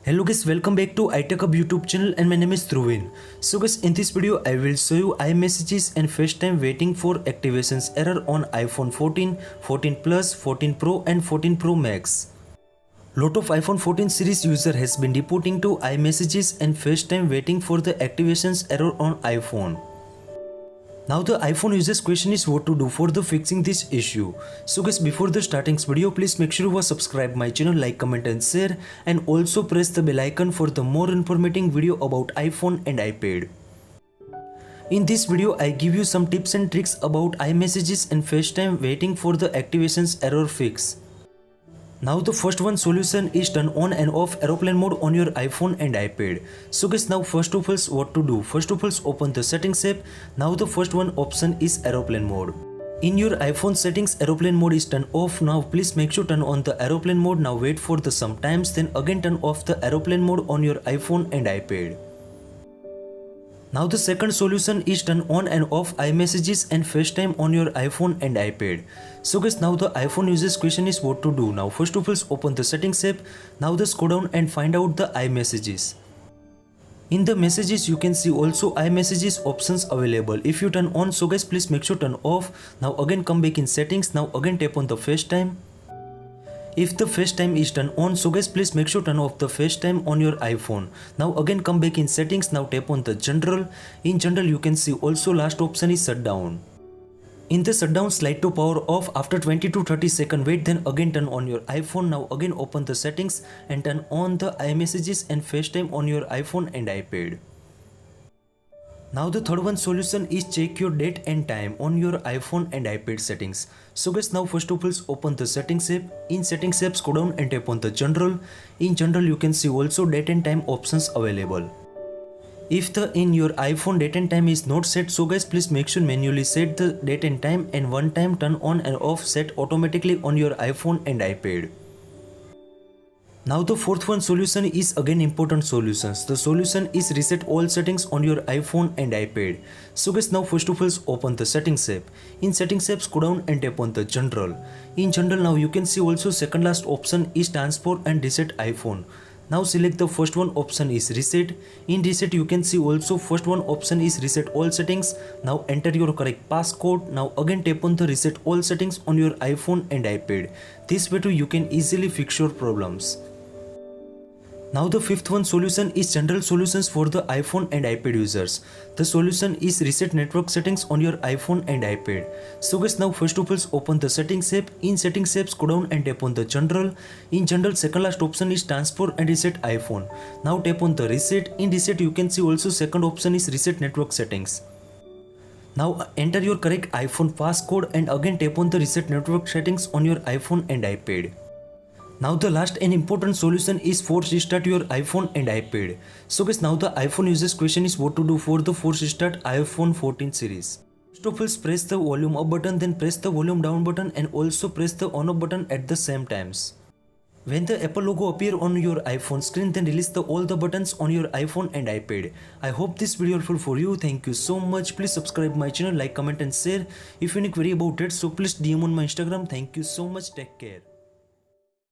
Hello guys, welcome back to iTechHub YouTube channel and my name is Dhruvin. So guys, in this video I will show you iMessages and FaceTime waiting for activations error on iPhone 14, 14 Plus, 14 Pro and 14 Pro Max. Lot of iPhone 14 series user has been reporting to iMessages and FaceTime waiting for the activations error on iPhone. Now the iPhone users question is what to do for the fixing this issue. So guys, before the starting video, please make sure you subscribe my channel, like, comment and share, and also press the bell icon for the more informative video about iPhone and iPad. In this video I give you some tips and tricks about iMessages and FaceTime waiting for the activations error fix. Now the first one solution is turn on and off aeroplane mode on your iPhone and iPad. So guys, now first of all what to do? First of all open the settings app. Now the first one option is aeroplane mode. In your iPhone settings aeroplane mode is turned off. Now please make sure turn on the aeroplane mode. Now wait for the some times, then again turn off the aeroplane mode on your iPhone and iPad. Now the second solution is turn on and off iMessages and FaceTime on your iPhone and iPad. So guys, now the iPhone users question is what to do. Now first of all open the settings app. Now just go down and find out the iMessages. In the messages you can see also iMessages options available. If you turn on, so guys please make sure turn off. Now again come back in settings. Now again tap on the FaceTime. If the FaceTime is turned on, so guys please make sure turn off the FaceTime on your iPhone. Now again come back in settings. Now tap on the general. In general you can see also last option is shutdown. In the shutdown, slide to power off. After 20 to 30 seconds wait, then again turn on your iPhone. Now again open the settings and turn on the iMessages and FaceTime on your iPhone and iPad. Now the third one solution is check your date and time on your iPhone and iPad settings. So guys, now first of all open the settings app. In settings app go down and tap on the general. In general you can see also date and time options available. If the in your iPhone date and time is not set, so guys please make sure manually set the date and time, and one time turn on and off set automatically on your iPhone and iPad. Now the fourth one solution is again important solutions. The solution is reset all settings on your iPhone and iPad. So guys, now first of all open the settings app. In settings app go down and tap on the general. In general now you can see also second last option is transfer and reset iPhone. Now select the first one option is reset. In reset you can see also first one option is reset all settings. Now enter your correct passcode. Now again tap on the reset all settings on your iPhone and iPad. This way too you can easily fix your problems. Now the fifth one solution is general solutions for the iPhone and iPad users. The solution is reset network settings on your iPhone and iPad. So guys, now first of all open the settings app. In settings app go down and tap on the general. In general second last option is transfer and reset iPhone. Now tap on the reset. In reset you can see also second option is reset network settings. Now enter your correct iPhone passcode and again tap on the reset network settings on your iPhone and iPad. Now the last and important solution is force restart your iPhone and iPad. So guys, now the iPhone users question is what to do for the force restart iPhone 14 series. First of all press the volume up button, then press the volume down button and also press the on off button at the same times. When the Apple logo appear on your iPhone screen, then release all the buttons on your iPhone and iPad. I hope this video helpful for you. Thank you so much. Please subscribe my channel, like, comment and share. If you need query about it, so please DM on my Instagram. Thank you so much. Take care.